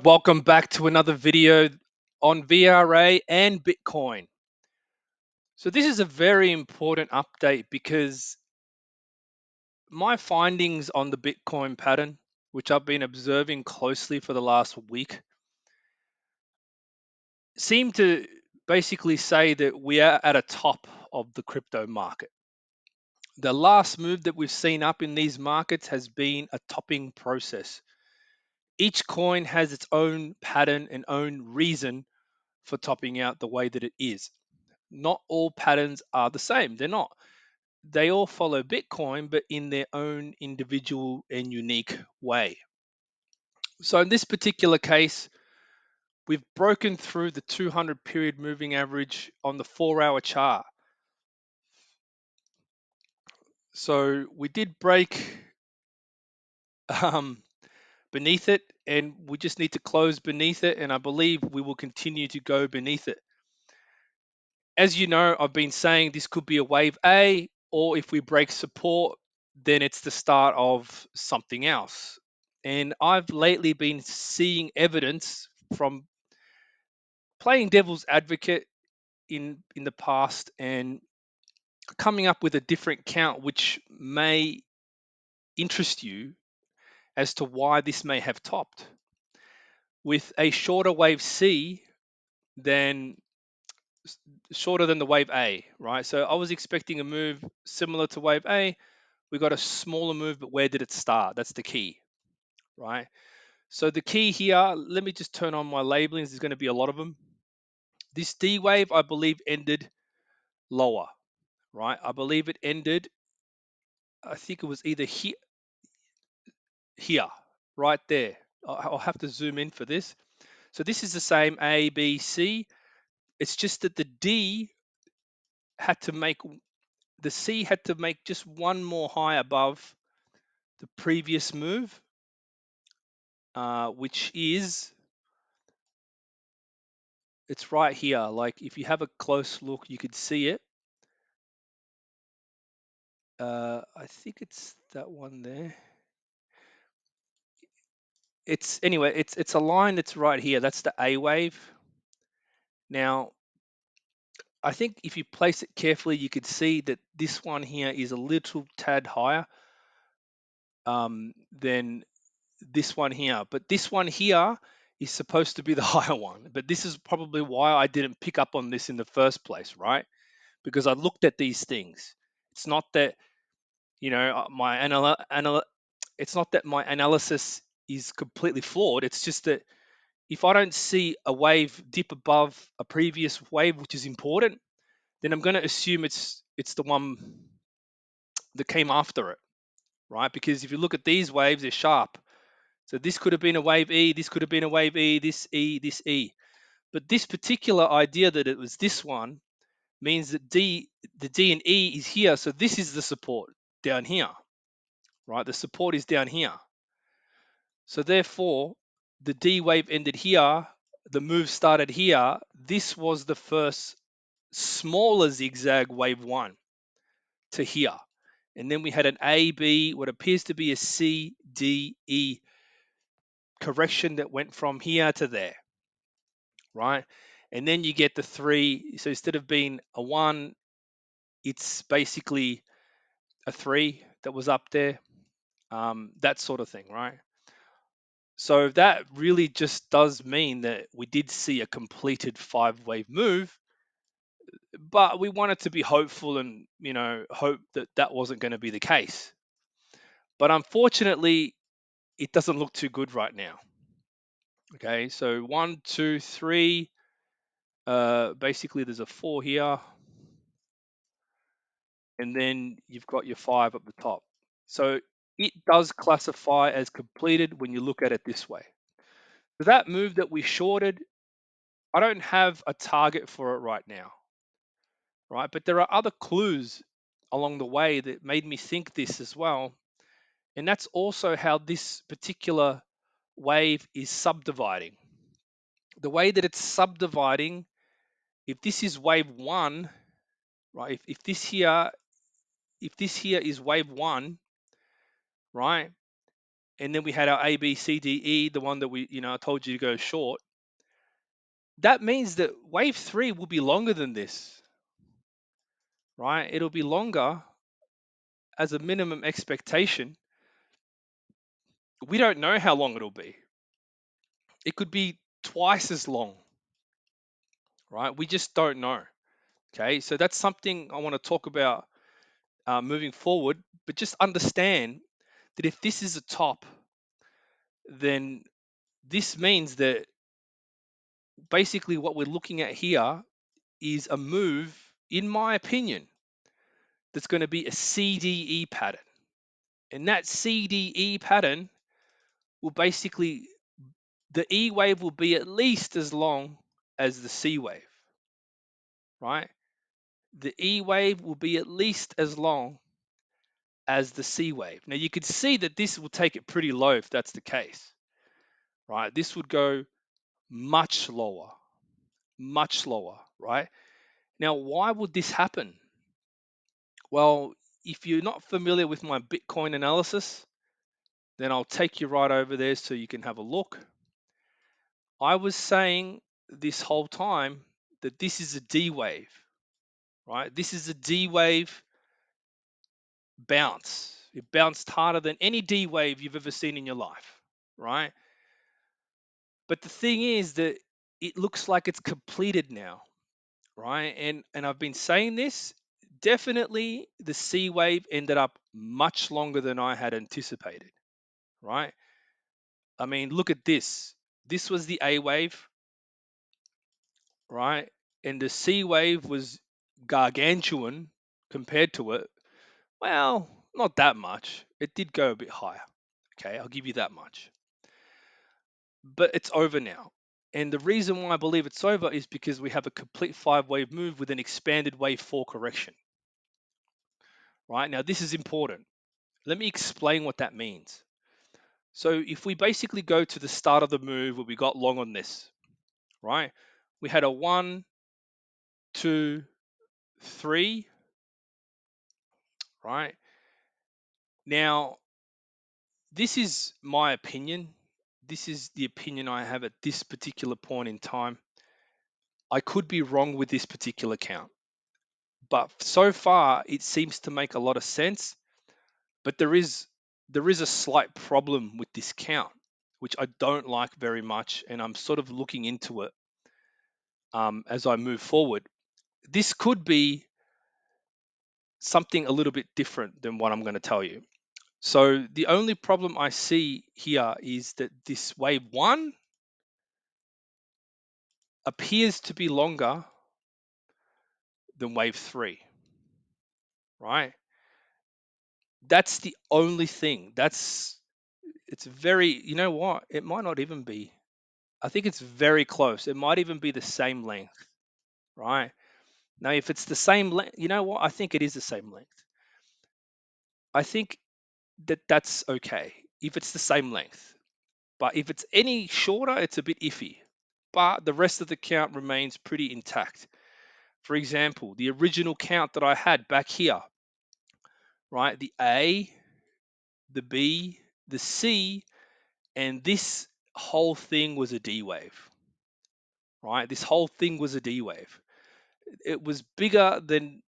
Welcome back to another video on VRA and Bitcoin. So this is a very important update because my findings on the Bitcoin pattern, which I've been observing closely for the last week, seem to basically say that we are at a top of the crypto market. The last move that we've seen up in these markets has been a topping process. Each coin has its own pattern and own reason for topping out the way that it is. Not all patterns are the same. They're not. They all follow Bitcoin, but in their own individual and unique way. So in this particular case, we've broken through the 200 period moving average on the 4-hour chart. So we did break um, beneath it, and we just need to close beneath it, and I believe we will continue to go beneath it. As you know, I've been saying this could be a wave A, or if we break support, then it's the start of something else. And I've lately been seeing evidence from playing devil's advocate in the past and coming up with a different count which may interest you as to why this may have topped. With a shorter wave C than shorter than the wave A, right? So I was expecting a move similar to wave A. We got a smaller move, but where did it start? That's the key, right? So the key here, let me just turn on my labelings. There's going to be a lot of them. This D wave, I believe, ended lower, right? I believe it ended, I think it was either here, right there. I'll have to zoom in for this. So this is the same A, B, C. It's just that the D had to make, the C had to make just one more high above the previous move, which is, it's right here. Like if you have a close look, you could see it. I think it's that one there. It's anyway, it's a line that's right here. That's the A wave. Now, I think if you place it carefully, you could see that this one here is a little tad higher than this one here. But this one here is supposed to be the higher one. But this is probably why I didn't pick up on this in the first place, right? Because I looked at these things. It's not that, you know, it's not that my analysis is completely flawed. It's just that if I don't see a wave dip above a previous wave, which is important, then I'm going to assume it's the one that came after it, right? Because if you look at these waves, they're sharp. So this could have been a wave E, this could have been a wave E, this E, this E. But this particular idea that it was this one means that the D and E is here. So this is the support down here, right? The support is down here. So therefore, the D wave ended here. The move started here. This was the first smaller zigzag wave one to here. And then we had an A, B, what appears to be a C, D, E correction that went from here to there, right? And then you get the three. So instead of being a one, it's basically a three that was up there, that sort of thing, right? So that really just does mean that we did see a completed 5-wave move, but we wanted to be hopeful and, you know, hope that that wasn't going to be the case. But unfortunately, it doesn't look too good right now. Okay, so 1, 2, 3. Basically, there's a 4 here, and then you've got your 5 at the top. So it does classify as completed when you look at it this way. So that move that we shorted, I don't have a target for it right now, right? But there are other clues along the way that made me think this as well. And that's also how this particular wave is subdividing. The way that it's subdividing, if this is wave one, right? If this here is wave one, right? and then we had our A, B, C, D, E, the one that we, I told you to go short. That means that wave 3 will be longer than this, right? It'll be longer as a minimum expectation. We don't know how long it'll be. It could be twice as long, right? We just don't know. Okay, so that's something I want to talk about moving forward. But just understand that if this is a top, then this means that basically what we're looking at here is a move, in my opinion, that's going to be a CDE pattern. And that CDE pattern will basically, the E wave will be at least as long as the C wave, right? The E wave will be at least as long as the C wave. Now you can see that this will take it pretty low if that's the case, right? This would go much lower, right? Now, why would this happen? Well, if you're not familiar with my Bitcoin analysis, then I'll take you right over there so you can have a look. I was saying this whole time that this is a D wave, right? This is a D wave bounce. It bounced harder than any D wave you've ever seen in your life, right? But the thing is that it looks like it's completed now, right? And I've been saying this, definitely the C wave ended up much longer than I had anticipated, right? I mean, look at this. This was the A wave, right? And the C wave was gargantuan compared to it. Well, not that much. It did go a bit higher. Okay, I'll give you that much. But it's over now. And the reason why I believe it's over is because we have a complete 5-wave move with an expanded wave 4 correction. Right now, this is important. Let me explain what that means. So if we basically go to the start of the move where we got long on this, right? We had a 1, 2, 3, right? Now, this is my opinion. This is the opinion I have at this particular point in time. I could be wrong with this particular count, but so far it seems to make a lot of sense. But there is a slight problem with this count, which I don't like very much, and I'm sort of looking into it as I move forward. This could be something a little bit different than what I'm going to tell you. So the only problem I see here is that this wave 1 appears to be longer than wave 3, right? That's the only thing. It's very, you know what? It might not even be. I think it's very close. It might even be the same length, right? Now, if it's the same length, you know what? I think it is the same length. I think that that's okay if it's the same length. But if it's any shorter, it's a bit iffy. But the rest of the count remains pretty intact. For example, the original count that I had back here, right? The A, the B, the C, and this whole thing was a D wave, right? This whole thing was a D wave. It was bigger than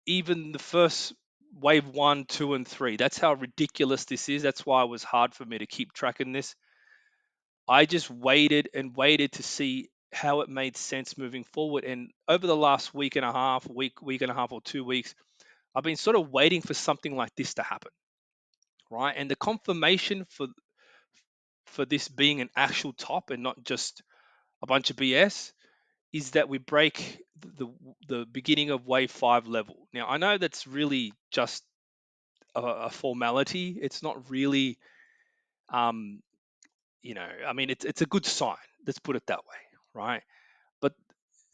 even the first wave 1, 2, and 3. That's how ridiculous this is. That's why it was hard for me to keep tracking this. I just waited and waited to see how it made sense moving forward. And over the last week and a half, week and a half, or 2 weeks, I've been sort of waiting for something like this to happen, right? And the confirmation for this being an actual top and not just a bunch of BS is that we break the beginning of wave 5 level. Now, I know that's really just a formality. It's not really, um, I mean, it's a good sign. Let's put it that way, right? But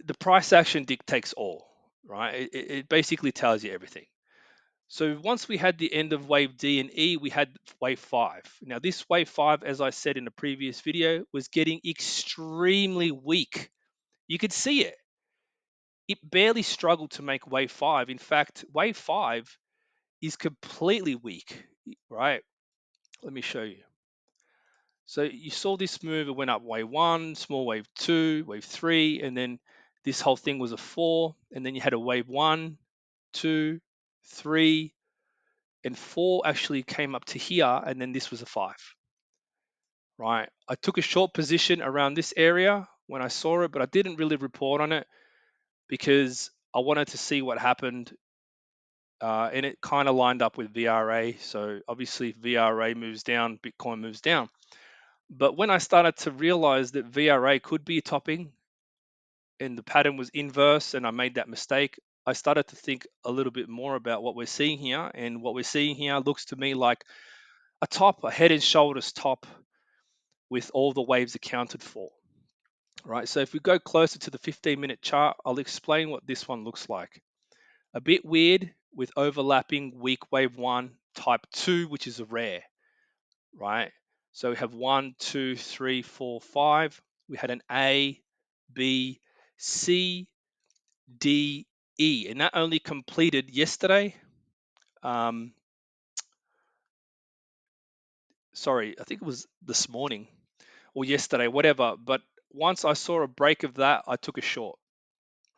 the price action dictates all, right? It basically tells you everything. So once we had the end of wave D and E, we had wave 5. Now, this wave 5, as I said in a previous video, was getting extremely weak. You could see it. It barely struggled to make wave 5. In fact, wave 5 is completely weak, right? Let me show you. So you saw this move, it went up wave 1, small wave 2, wave 3, and then this whole thing was a 4, and then you had a wave 1, 2, 3, and 4 actually came up to here, and then this was a 5, right? I took a short position around this area when I saw it, but I didn't really report on it because I wanted to see what happened, and it kind of lined up with VRA. So obviously, if VRA moves down, Bitcoin moves down. But when I started to realize that VRA could be topping and the pattern was inverse, and I made that mistake, I started to think a little bit more about what we're seeing here. And what we're seeing here looks to me like a top, a head and shoulders top with all the waves accounted for. Right. So if we go closer to the 15-minute chart, I'll explain what this one looks like. A bit weird with overlapping weak wave 1, type 2, which is a rare, right? So we have 1, 2, 3, 4, 5. We had an A, B, C, D, E, and that only completed yesterday. Sorry, I think it was this morning or yesterday, whatever. But once I saw a break of that, I took a short.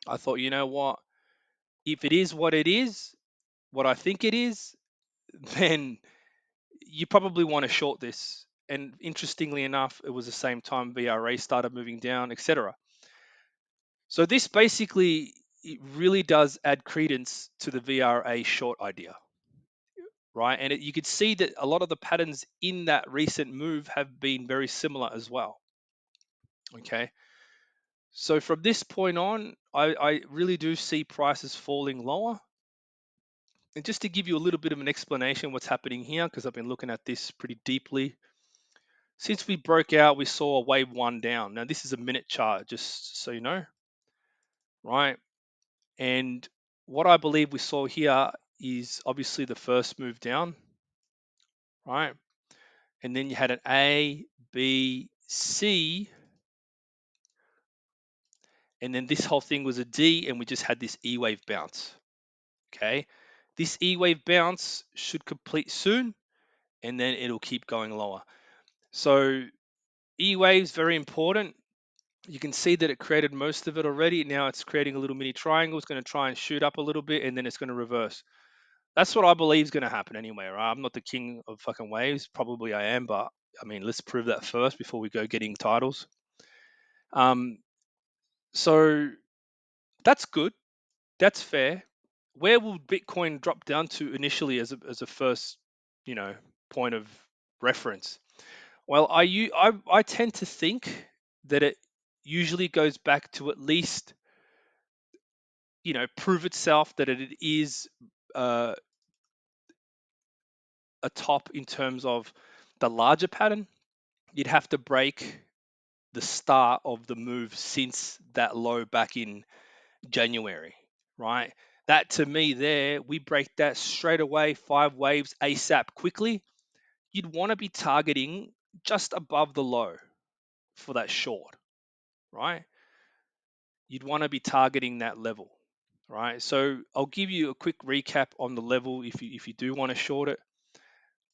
I thought, you know what? If it is what it is, what I think it is, then you probably want to short this. And interestingly enough, it was the same time VRA started moving down, etc. So this basically, it really does add credence to the VRA short idea, right? And you could see that a lot of the patterns in that recent move have been very similar as well. Okay. So from this point on, I really do see prices falling lower. And just to give you a little bit of an explanation what's happening here, because I've been looking at this pretty deeply. Since we broke out, we saw a wave 1 down. Now this is a minute chart, just so you know, right? And what I believe we saw here is obviously the first move down, right? And then you had an A, B, C, and then this whole thing was a D, and we just had this E wave bounce. Okay, this E wave bounce should complete soon, and then it'll keep going lower. So E waves very important. You can see that it created most of it already. Now it's creating a little mini triangle. It's going to try and shoot up a little bit, and then it's going to reverse. That's what I believe is going to happen anyway, right? I'm not the king of fucking waves. Probably I am, but I mean, let's prove that first before we go getting titles. So that's good. That's fair. Where will Bitcoin drop down to initially as a first, you know, point of reference? Well, I tend to think that it usually goes back to at least, you know, prove itself that it is uh, a top in terms of the larger pattern. You'd have to break the start of the move since that low back in January, right? That to me, there, we break that straight away, 5 waves ASAP quickly. You'd want to be targeting just above the low for that short, right? You'd want to be targeting that level, right? So I'll give you a quick recap on the level if you do want to short it.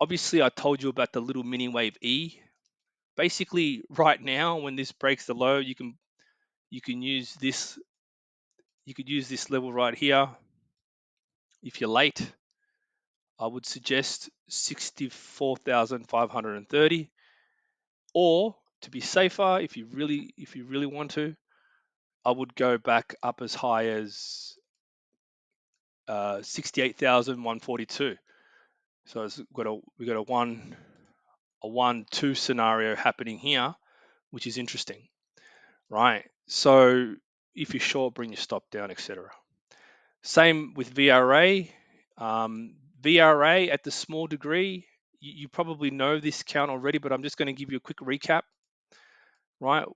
Obviously, I told you about the little mini wave E. Basically, right now, when this breaks the low, you can use this. You could use this level right here. If you're late, I would suggest 64,530, or to be safer, if you really want to, I would go back up as high as 68,142. So we got a 1-2 scenario happening here, which is interesting, right? So if you're short, bring your stop down, etc. Same with VRA. VRA at the small degree, you probably know this count already, but I'm just going to give you a quick recap, right?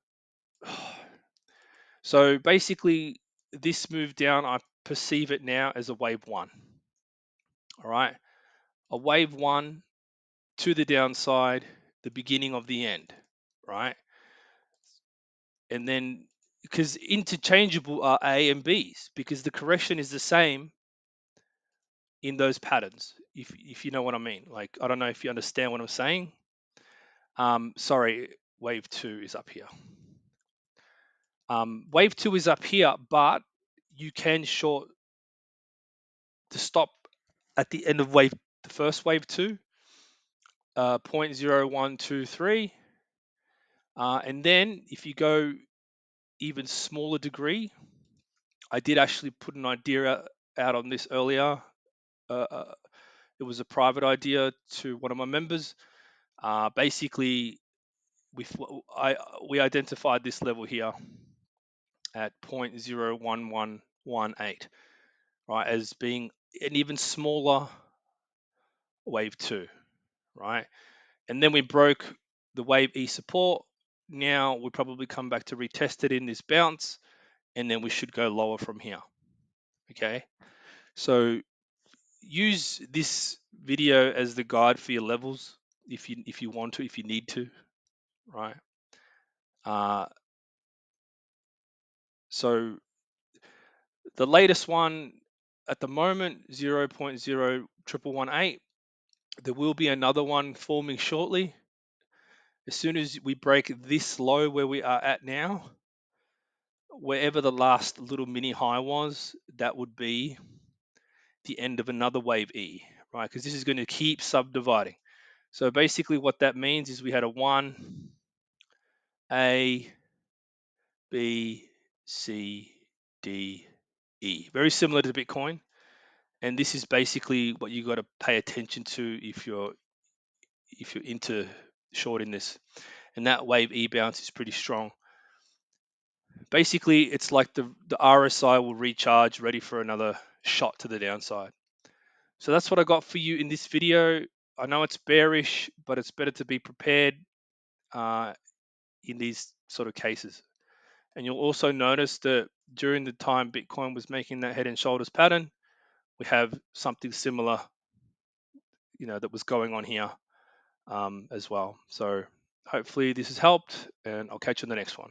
So basically, this move down, I perceive it now as a wave 1. All right, a wave 1 to the downside, the beginning of the end, right? And then because interchangeable are A and B's, because the correction is the same in those patterns, if you know what I mean. Like, I don't know if you understand what I'm saying. Sorry, wave 2 is up here. Wave 2 is up here, but you can short to stop at the end of the first wave 2, 0.0123. And then if you go even smaller degree, I did actually put an idea out on this earlier. It was a private idea to one of my members. Basically, we identified this level here at 0.01118, right, as being an even smaller wave 2, right? And then we broke the wave E support. Now we probably come back to retest it in this bounce, and then we should go lower from here. Okay, so use this video as the guide for your levels if you want to, if you need to, right? So the latest one at the moment, 0.01118. There will be another one forming shortly. As soon as we break this low where we are at now, wherever the last little mini high was, that would be the end of another wave E, right? Because this is going to keep subdividing. So basically what that means is we had a 1, A, B, C, D, E. Very similar to Bitcoin. And this is basically what you got to pay attention to if you're into shorting this. And that wave E bounce is pretty strong. Basically, it's like the RSI will recharge, ready for another shot to the downside. So that's what I got for you in this video. I know it's bearish, but it's better to be prepared in these sort of cases. And you'll also notice that during the time Bitcoin was making that head and shoulders pattern, we have something similar, that was going on here as well. So hopefully this has helped, and I'll catch you in the next one.